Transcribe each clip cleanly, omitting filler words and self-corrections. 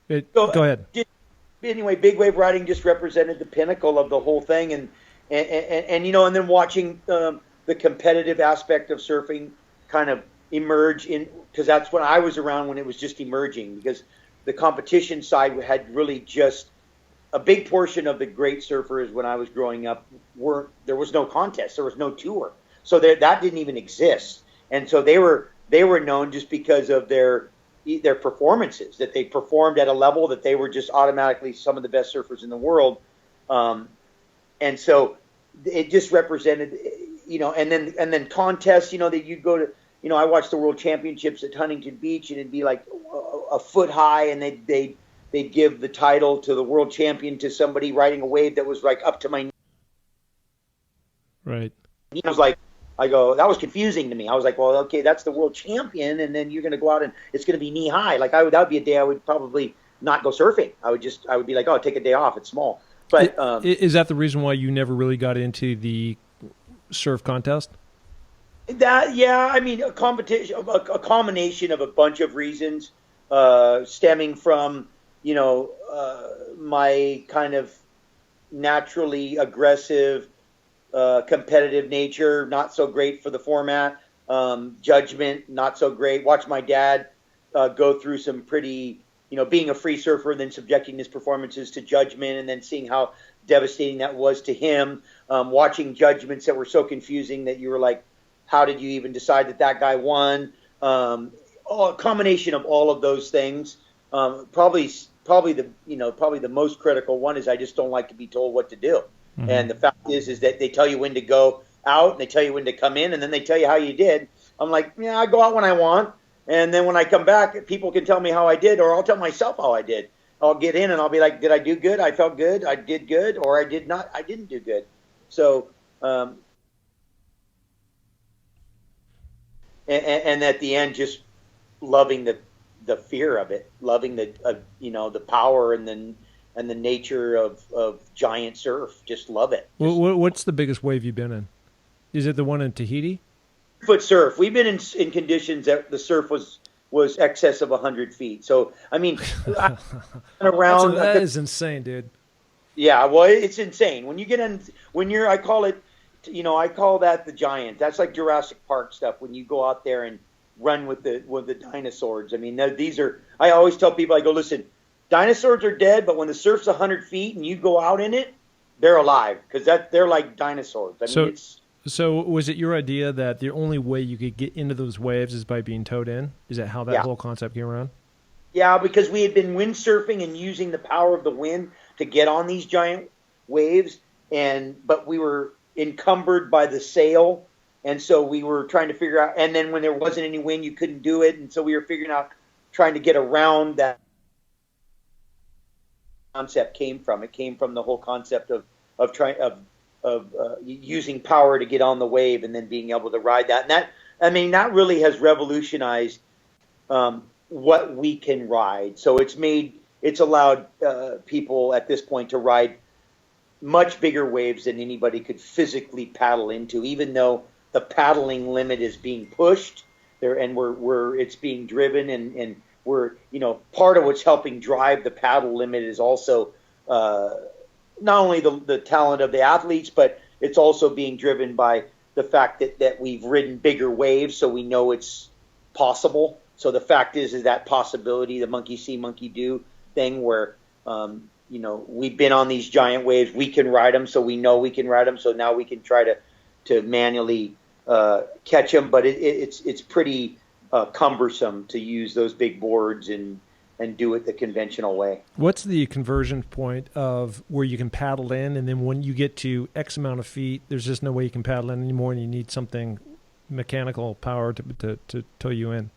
Go ahead. Anyway, big wave riding just represented the pinnacle of the whole thing, and and then watching the competitive aspect of surfing kind of emerge in, because that's when I was around when it was just emerging, because the competition side had really just a big portion of the great surfers when I was growing up were there was no contest, there was no tour, so that didn't even exist, and so they were known just because of their performances, that they performed at a level that they were just automatically some of the best surfers in the world, and so it just represented, and then contests, that you'd go to, I watched the World Championships at Huntington Beach, and it'd be like a foot high, and they'd give the title to the world champion to somebody riding a wave that was like up to my knee. Right. I was like, that was confusing to me. I was like, well, okay, that's the world champion, and then you're going to go out and it's going to be knee high. Like that would be a day I would probably not go surfing. I would be like, oh, take a day off. It's small. But is that the reason why you never really got into the surf contest? I mean, a combination of a bunch of reasons, stemming from, my kind of naturally aggressive, competitive nature, not so great for the format, judgment, not so great. Watch my dad go through some pretty, being a free surfer and then subjecting his performances to judgment, and then seeing how devastating that was to him, watching judgments that were so confusing that you were like, how did you even decide that guy won? A combination of all of those things. Probably the most critical one is I just don't like to be told what to do. Mm-hmm. And the fact is that they tell you when to go out and they tell you when to come in, and then they tell you how you did. I'm like, I go out when I want, and then when I come back, people can tell me how I did, or I'll tell myself how I did. I'll get in and I'll be like, did I do good? I felt good. I did good, or I did not. I didn't do good. So. And at the end, just loving the fear of it, loving the power and the nature of giant surf. Just love it. What's the biggest wave you've been in? Is it the one in Tahiti? Foot surf. We've been in conditions that the surf was excess of 100 feet. So I mean, around that is insane, dude. Yeah, well, it's insane when you get in. I call it. I call that the giant. That's like Jurassic Park stuff when you go out there and run with the dinosaurs. I mean, these are. I always tell people, I go, listen, dinosaurs are dead, but when the surf's 100 feet and you go out in it, they're alive, because they're like dinosaurs. I mean, so was it your idea that the only way you could get into those waves is by being towed in? Is that how that whole concept came around? Yeah, because we had been windsurfing and using the power of the wind to get on these giant waves, but we were encumbered by the sail, and so we were trying to figure out, and then when there wasn't any wind you couldn't do it, and so we were figuring out trying to get around that. Concept came from the whole concept of using power to get on the wave and then being able to ride that, and that really has revolutionized what we can ride. So it's allowed people at this point to ride much bigger waves than anybody could physically paddle into, even though the paddling limit is being pushed there, and it's being driven, and we're, part of what's helping drive the paddle limit is also not only the talent of the athletes, but it's also being driven by the fact that we've ridden bigger waves, so we know it's possible. So the fact is that possibility, the monkey see, monkey do thing, where we've been on these giant waves. We can ride them, so we know we can ride them. So now we can try to manually catch them. But it's pretty cumbersome to use those big boards and do it the conventional way. What's the conversion point of where you can paddle in, and then when you get to X amount of feet, there's just no way you can paddle in anymore, and you need something mechanical power to tow you in?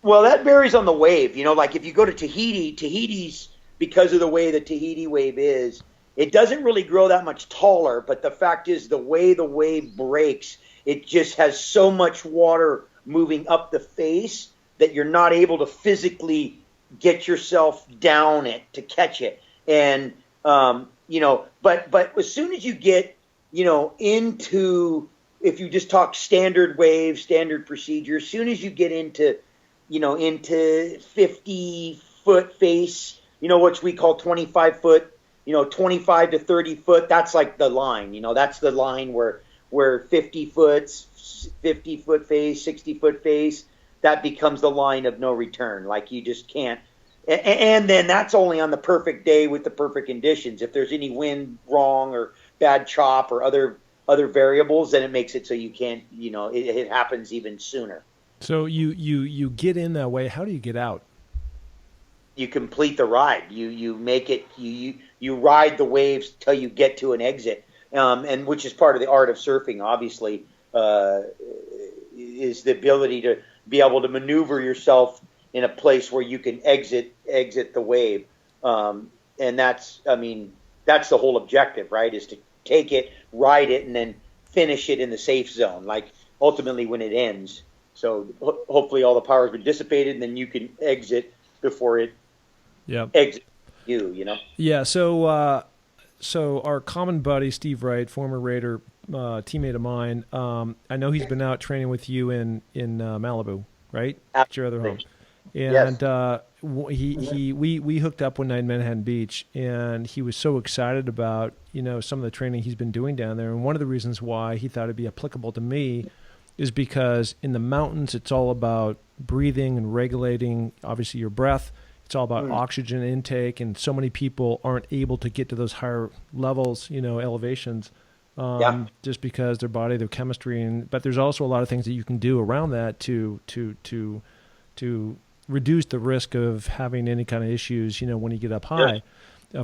Well, that varies on the wave. Like if you go to Tahiti's, because of the way the Tahiti wave is, it doesn't really grow that much taller, but the fact is the way the wave breaks, it just has so much water moving up the face that you're not able to physically get yourself down it to catch it. And, but as soon as you get, into, if you just talk standard wave, standard procedure, as soon as you get into 50 30-foot face, which we call 25-foot, 25 to 30 foot. That's like the line, that's the line where 50 foot face, 60-foot face, that becomes the line of no return. Like you just can't. And then that's only on the perfect day with the perfect conditions. If there's any wind wrong or bad chop or other variables, then it makes it so you can't, it happens even sooner. So you get in that way. How do you get out? You complete the ride. You make it, you ride the waves till you get to an exit. And which is part of the art of surfing, obviously, is the ability to be able to maneuver yourself in a place where you can exit the wave. And that's the whole objective, right? Is to take it, ride it, and then finish it in the safe zone, like ultimately when it ends. So hopefully all the power has been dissipated, and then you can exit before it exits you, Yeah, so our common buddy, Steve Wright, former Raider, teammate of mine, I know he's been out training with you in Malibu, right? At your other home. And Yes. We hooked up one night in Manhattan Beach, and he was so excited about some of the training he's been doing down there. And one of the reasons why he thought it'd be applicable to me is because in the mountains it's all about breathing and regulating, obviously, your breath. It's all about oxygen intake, and so many people aren't able to get to those higher levels, elevations, just because their body, their chemistry, but there's also a lot of things that you can do around that to reduce the risk of having any kind of issues, when you get up high.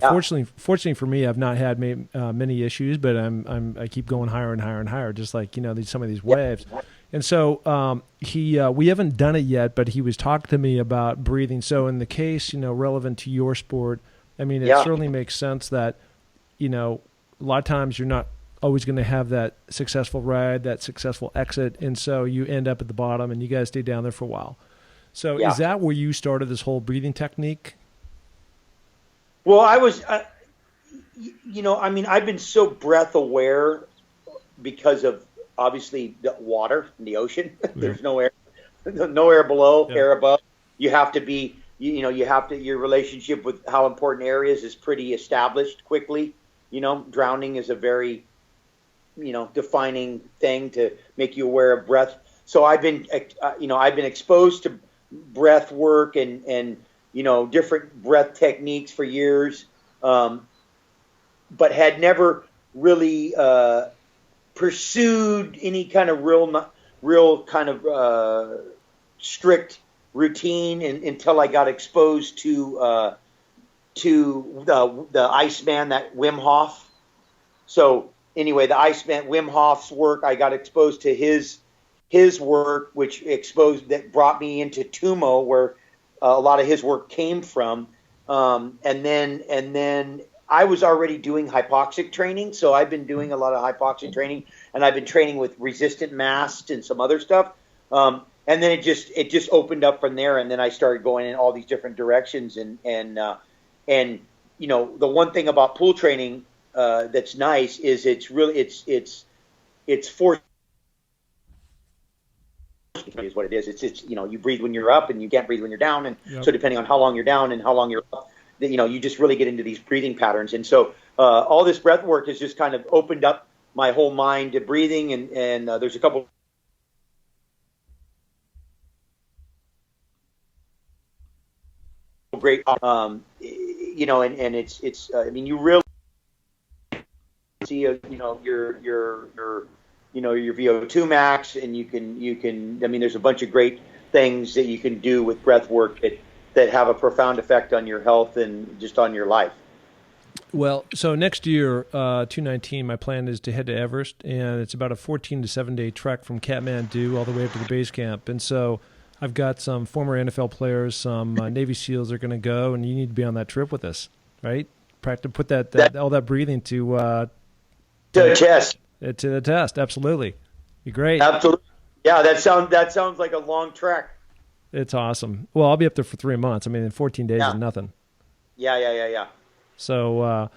Fortunately for me, I've not had many issues, but I keep going higher and higher and higher, just like some of these waves. And so we haven't done it yet, but he was talking to me about breathing. So in the case, relevant to your sport, it certainly makes sense that a lot of times you're not always going to have that successful ride, that successful exit, and so you end up at the bottom, and you guys stay down there for a while. So is that where you started this whole breathing technique? Well, I was, I've been so breath aware because of obviously the water in the ocean. There's no air below, air above. You have to be, your relationship with how important air is pretty established quickly. Drowning is a very, defining thing to make you aware of breath. So I've been exposed to breath work and different breath techniques for years, but had never really pursued any kind of real kind of strict routine until I got exposed to the Iceman, that Wim Hof. So anyway, the Iceman, Wim Hof's work, I got exposed to his work, that brought me into Tumo, where a lot of his work came from. And then I was already doing hypoxic training. So I've been doing a lot of hypoxic training, and I've been training with resistant masks and some other stuff. And then it just opened up from there. And then I started going in all these different directions. And the one thing about pool training, that's nice is it's forced, is what it is. It's you breathe when you're up and you can't breathe when you're down, and so depending on how long you're down and how long you're up, you just really get into these breathing patterns. And so all this breath work has just kind of opened up my whole mind to breathing, and there's a couple great and it's you really see your VO2 max, and you can there's a bunch of great things that you can do with breath work that have a profound effect on your health and just on your life. Well, so next year, 2019, my plan is to head to Everest, and it's about a 14 to 7 day trek from Kathmandu all the way up to the base camp. And so I've got some former NFL players, some Navy SEALs are going to go, and you need to be on that trip with us, right? Practice, put that all that breathing to the test. To the test, absolutely. Be great. Absolutely. Yeah, that sounds like a long trek. It's awesome. Well, I'll be up there for 3 months. 14 days is nothing. Yeah. So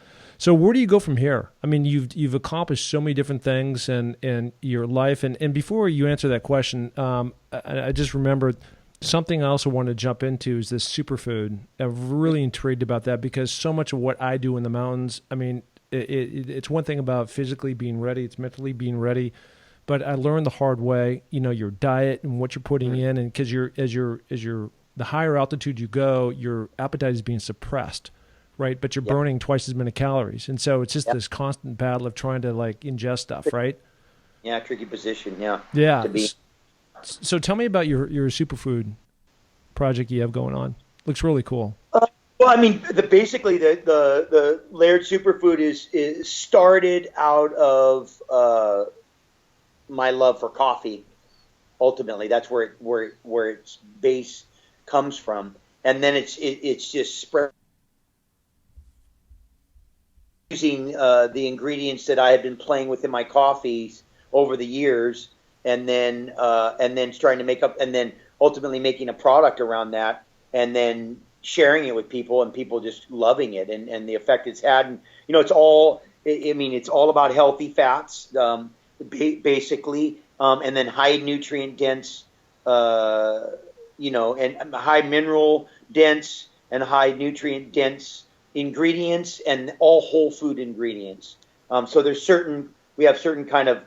where do you go from here? You've accomplished so many different things in your life. And before you answer that question, I just remembered something I also want to jump into is this superfood. I'm really intrigued about that because so much of what I do in the mountains, I mean, it's one thing about physically being ready, it's mentally being ready, but I learned the hard way, your diet and what you're putting in, and because the higher altitude you go, your appetite is being suppressed, right? But you're burning twice as many calories, and so it's just this constant battle of trying to like ingest stuff, right? Yeah, tricky position. Yeah. Yeah. To be. So tell me about your superfood project you have going on. Looks really cool. Well, I mean, basically the Laird Superfood is started out of my love for coffee. Ultimately, that's where its base comes from, and then it's just spread using the ingredients that I have been playing with in my coffees over the years, and then trying to make up, and then ultimately making a product around that, and then sharing it with people, and people just loving it, and the effect it's had. And it's all, I mean, it's all about healthy fats, basically, and then high nutrient dense, and high mineral dense and high nutrient dense ingredients, and all whole food ingredients. So we have certain kind of,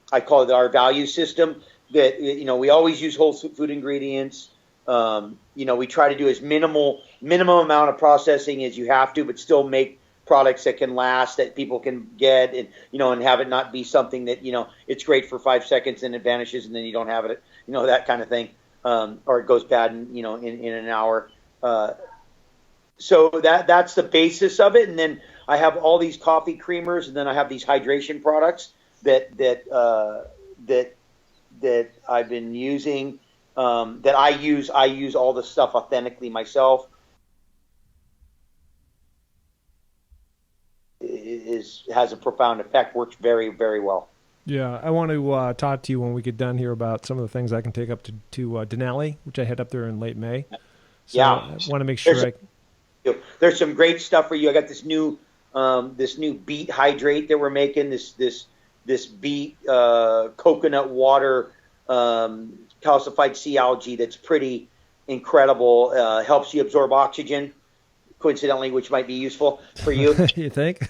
I call it our value system, that we always use whole food ingredients. We try to do as minimum amount of processing as you have to, but still make products that can last, that people can get, and and have it not be something that it's great for 5 seconds and it vanishes and then you don't have it, that kind of thing, or it goes bad in an hour. So that's the basis of it, and then I have all these coffee creamers, and then I have these hydration products that I've been using. That I use all the stuff authentically myself. Has a profound effect. Works very, very well. Yeah, I want to talk to you when we get done here about some of the things I can take up to Denali, which I head up there in late May. So yeah, I want to make sure there's some great stuff for you. I got this new beet hydrate that we're making. This beet coconut water calcified sea algae that's pretty incredible. Helps you absorb oxygen, coincidentally, which might be useful for you. You think?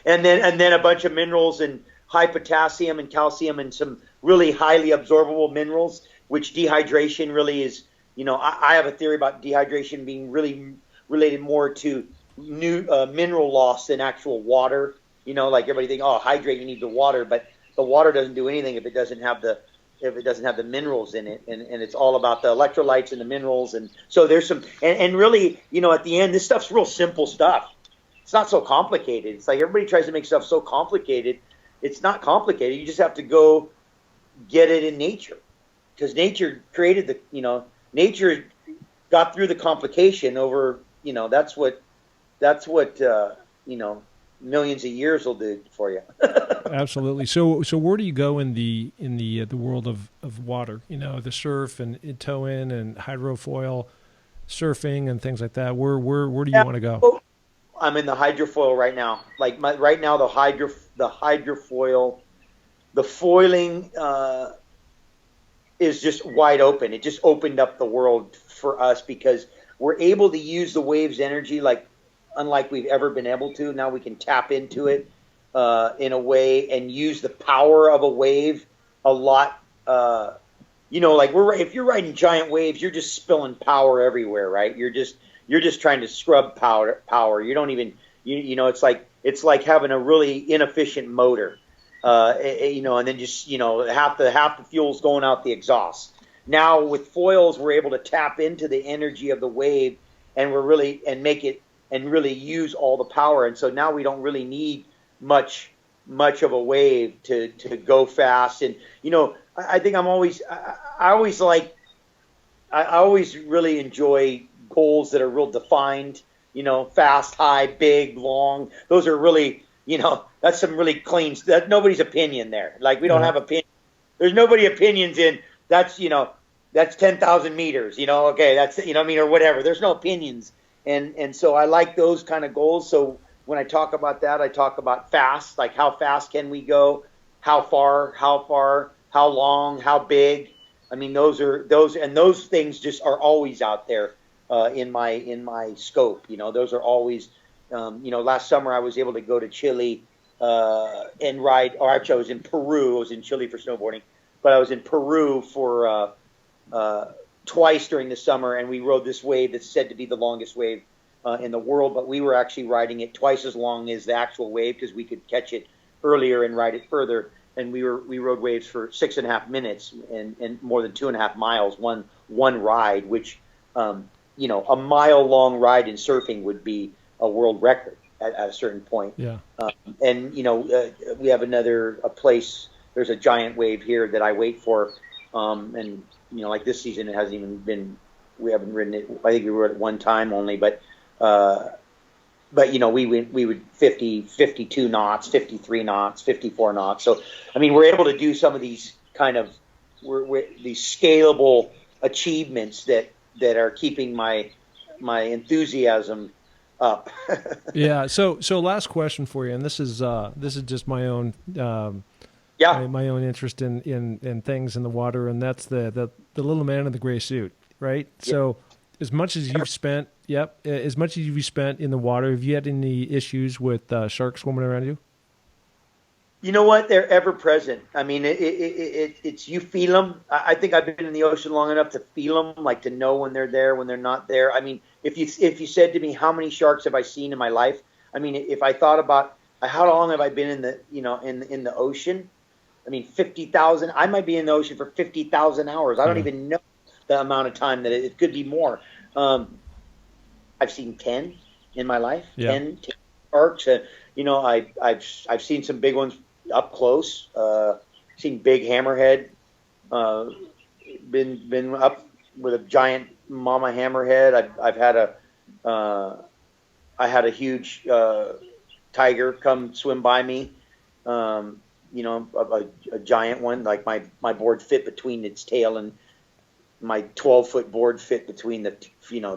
and then a bunch of minerals and high potassium and calcium and some really highly absorbable minerals, which dehydration really is. I have a theory about dehydration being really related more to mineral loss than actual water. Like everybody think, oh, hydrate, you need the water, but the water doesn't do anything if it doesn't have the minerals in it, and it's all about the electrolytes and the minerals. And so there's some, and really, at the end, this stuff's real simple stuff. It's not so complicated. It's like everybody tries to make stuff so complicated. It's not complicated. You just have to go get it in nature, because nature created nature got through the complication over, that's what millions of years will do for you. Absolutely. So where do you go in the world of water? The surf and tow in and hydrofoil surfing and things like that. Where do you want to go? I'm in the hydrofoil right now. Right now the hydrofoil, the foiling is just wide open. It just opened up the world for us because we're able to use the wave's energy unlike we've ever been able to. Now we can tap into it in a way and use the power of a wave a lot. If you're riding giant waves, you're just spilling power everywhere, right? You're just trying to scrub power. You don't even, it's like having a really inefficient motor, and then just, half the fuel's going out the exhaust. Now with foils, we're able to tap into the energy of the wave, and really use all the power. And so now we don't really need much of a wave to go fast. And, I think I always really enjoy goals that are real defined, fast, high, big, long. Those are really, that's some really clean, that nobody's opinion there. Like we don't have opinion. There's nobody opinions in that's 10,000 meters, okay, that's, or whatever. There's no opinions. And so I like those kind of goals. So when I talk about that, I talk about fast, like how fast can we go, how far, how long, how big, I mean, those things just are always out there in my scope. Those are always. Last summer I was able to go to Chile and ride. Or actually, I was in Peru. I was in Chile for snowboarding, but I was in Peru for twice during the summer, and we rode this wave that's said to be the longest wave in the world. But we were actually riding it twice as long as the actual wave because we could catch it earlier and ride it further. And we rode waves for 6.5 minutes and more than 2.5 miles one ride, which a mile long ride in surfing would be a world record at a certain point. Yeah. We have a place. There's a giant wave here that I wait for, and like this season it hasn't even been. We haven't ridden it. I think we rode it one time only, but we would 50, 52 knots, 53 knots, 54 knots. So, I mean, we're able to do some of these kind of these scalable achievements that are keeping my enthusiasm up. Yeah. So last question for you, and this is just my own my own interest in things in the water, and that's the little man in the gray suit, right? Yeah. So as much as you've spent in the water, have you had any issues with sharks swimming around you? You know what? They're ever present. I mean, it's you feel them. I think I've been in the ocean long enough to feel them, like to know when they're there, when they're not there. I mean, if you said to me, how many sharks have I seen in my life? I mean, if I thought about how long have I been in the in the ocean? I mean, 50,000. I might be in the ocean for 50,000 hours. I don't even know the amount of time that it could be more. I've seen 10 in my life. Yeah. 10 sharks. I've seen some big ones up close. Seen big hammerhead. Been up with a giant mama hammerhead. I had a huge tiger come swim by me. A giant one. Like my board fit between its tail, and my 12-foot board fit between the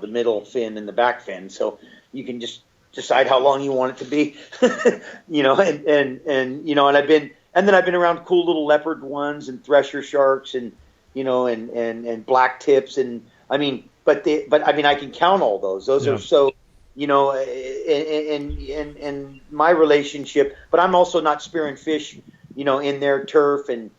middle fin and the back fin. So you can just decide how long you want it to be, and then I've been around cool little leopard ones and thresher sharks and black tips. And I mean, but I mean, I can count all those. Those are so, and my relationship, but I'm also not spearing fish, in their turf and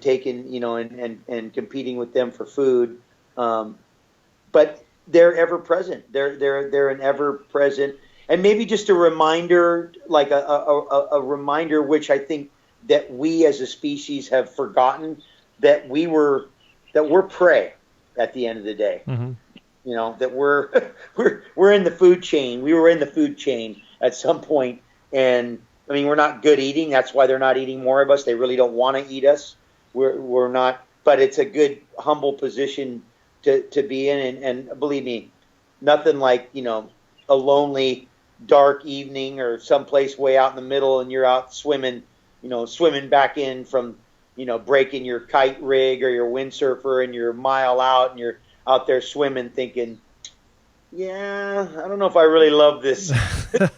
taking, and competing with them for food. But they're ever present. They're an ever present. And maybe just a reminder, like a reminder, which I think that we as a species have forgotten, that we're prey at the end of the day. Mm-hmm. That we're in the food chain. We were in the food chain at some point, and I mean, we're not good eating. That's why they're not eating more of us. They really don't want to eat us. We're not, but it's a good humble position to be in. And believe me, nothing like a lonely, dark evening or someplace way out in the middle, and you're out swimming back in from, breaking your kite rig or your windsurfer, and you're a mile out and you're out there swimming thinking, yeah, I don't know if I really love this,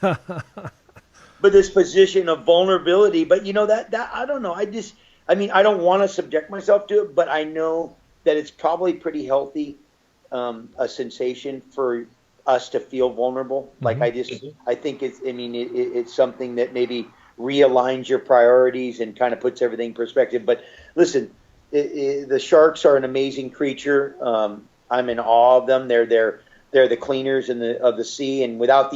but this position of vulnerability, but that I don't know. I don't want to subject myself to it, but I know that it's probably pretty healthy, a sensation for us to feel vulnerable. Like I think it's something that maybe realigns your priorities and kind of puts everything in perspective. But listen, the sharks are an amazing creature. I'm in awe of them. They're the cleaners of the sea, and without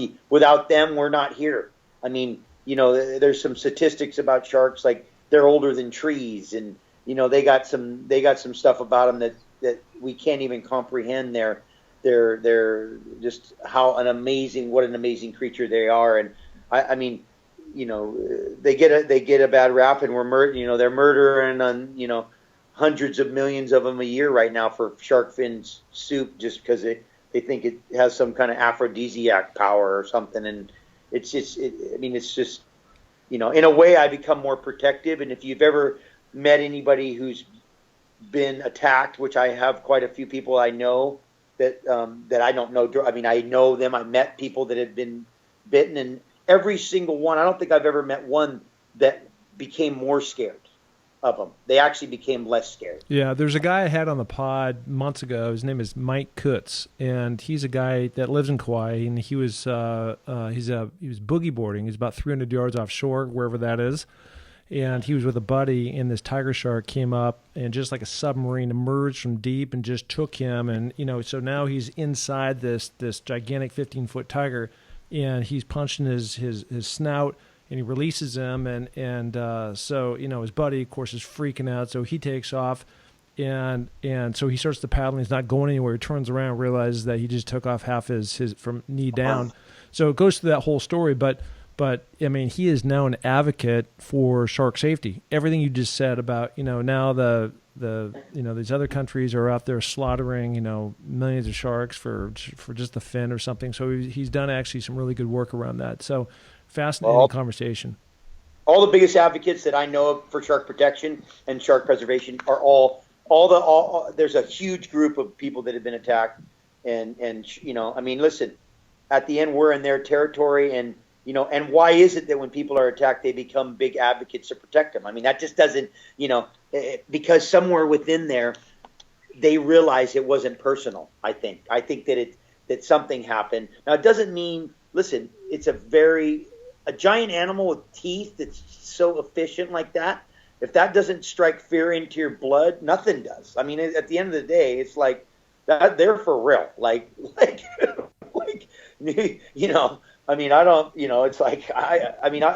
them, we're not here. I mean, there's some statistics about sharks, like they're older than trees, and they got some stuff about them that we can't even comprehend. They're just what an amazing creature they are. And I mean, they get a bad rap, and they're murdering on hundreds of millions of them a year right now for shark fin soup, just because they think it has some kind of aphrodisiac power or something. And it's just in a way I become more protective. And if you've ever met anybody who's been attacked, which I have quite a few people I know that I don't know. I mean, I know them. I met people that have been bitten, and every single one, I don't think I've ever met one that became more scared. of them. They actually became less scared. Yeah, there's a guy I had on the pod months ago. His name is Mike Kutz, and he's a guy that lives in Kauai, and he was boogie boarding. He's about 300 yards offshore, wherever that is, and he was with a buddy, and this tiger shark came up and just like a submarine emerged from deep and just took him, and so now he's inside this gigantic 15-foot tiger, and he's punching his snout. And he releases him, and so his buddy, of course, is freaking out. So he takes off, and so he starts to paddle. And he's not going anywhere. He turns around, and realizes that he just took off half his from knee down. So it goes through that whole story. But I mean, he is now an advocate for shark safety. Everything you just said about now these other countries are out there slaughtering millions of sharks for just the fin or something. So he's done actually some really good work around that. So. Fascinating conversation. All the biggest advocates that I know of for shark protection and shark preservation are there's a huge group of people that have been attacked, and I mean, listen, at the end we're in their territory, and and why is it that when people are attacked they become big advocates to protect them? I mean, that just doesn't because somewhere within there they realize it wasn't personal. I think that something happened. Now it doesn't mean, listen, it's a giant animal with teeth that's so efficient like that, if that doesn't strike fear into your blood, nothing does. I mean, at the end of the day, it's like that they're for real. Like I mean, I don't, it's like,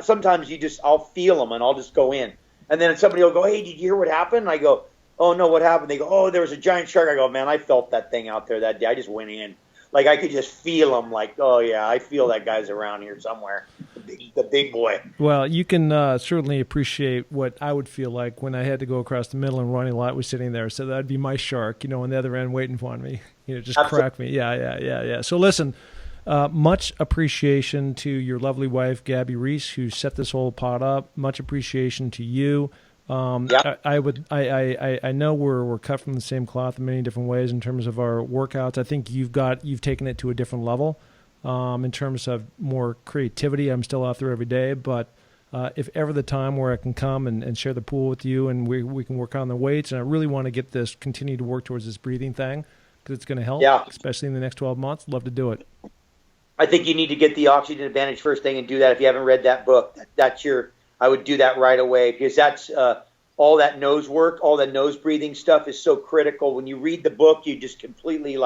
sometimes I'll feel them and I'll just go in. And then somebody will go, hey, did you hear what happened? And I go, oh no, what happened? They go, oh, there was a giant shark. I go, man, I felt that thing out there that day. I just went in. Like I could just feel them. Like, oh yeah, I feel that guy's around here somewhere. The big boy. Well, you can certainly appreciate what I would feel like when I had to go across the middle and Ronnie Lott was sitting there. So that'd be my shark, on the other end waiting for me. Just Absolutely. Crack me. Yeah. So listen, much appreciation to your lovely wife, Gabby Reese, who set this whole pod up. Much appreciation to you. Yep. I know we're cut from the same cloth in many different ways in terms of our workouts. I think you've taken it to a different level in terms of more creativity. I'm still out there every day, but if ever the time where I can come and share the pool with you and we can work on the weights, and I really want to continue to work towards this breathing thing because it's going to help, especially in the next 12 months. Love to do it. I think you need to get the Oxygen Advantage first thing and do that. If you haven't read that book, I would do that right away, because that's all that nose work, all that nose breathing stuff is so critical. When you read the book, you just completely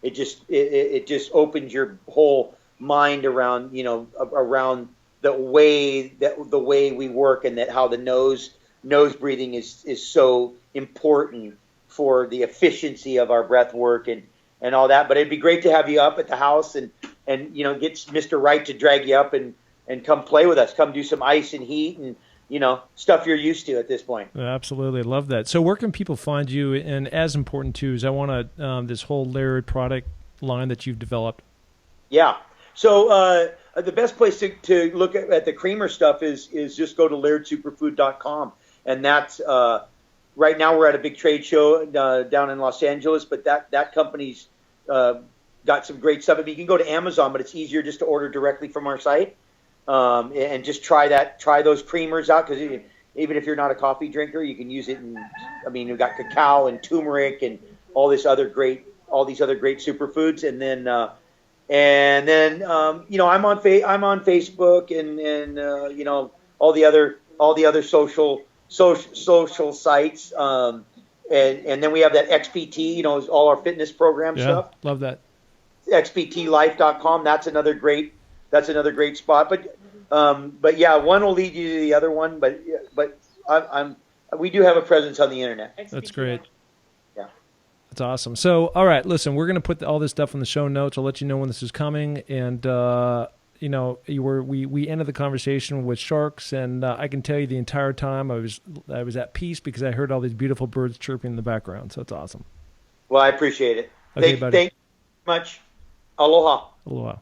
it just opens your whole mind around around the way we work, and that how the nose breathing is so important for the efficiency of our breath work and all that. But it'd be great to have you up at the house and get Mr. Wright to drag you up and come play with us. Come do some ice and heat and, stuff you're used to at this point. Absolutely. I love that. So where can people find you? And as important too is I want this whole Laird product line that you've developed. Yeah. So the best place to look at the creamer stuff is just go to lairdsuperfood.com. And that's right now we're at a big trade show down in Los Angeles, but that company's got some great stuff. I mean, you can go to Amazon, but it's easier just to order directly from our site. And just try those creamers out, because even if you're not a coffee drinker, you can use it. We've got cacao and turmeric and all these other great superfoods. And then I'm on Facebook and all the other social sites. And then we have that XPT, all our fitness program stuff. Love that. XPTlife.com. That's another great spot. But yeah, one will lead you to the other one. But we do have a presence on the internet. That's great. Yeah, that's awesome. So, all right, listen, we're going to put all this stuff in the show notes. I'll let you know when this is coming. And we ended the conversation with sharks, and I can tell you the entire time I was at peace because I heard all these beautiful birds chirping in the background. So it's awesome. Well, I appreciate it. Okay, buddy. Thank you much. Aloha. Aloha.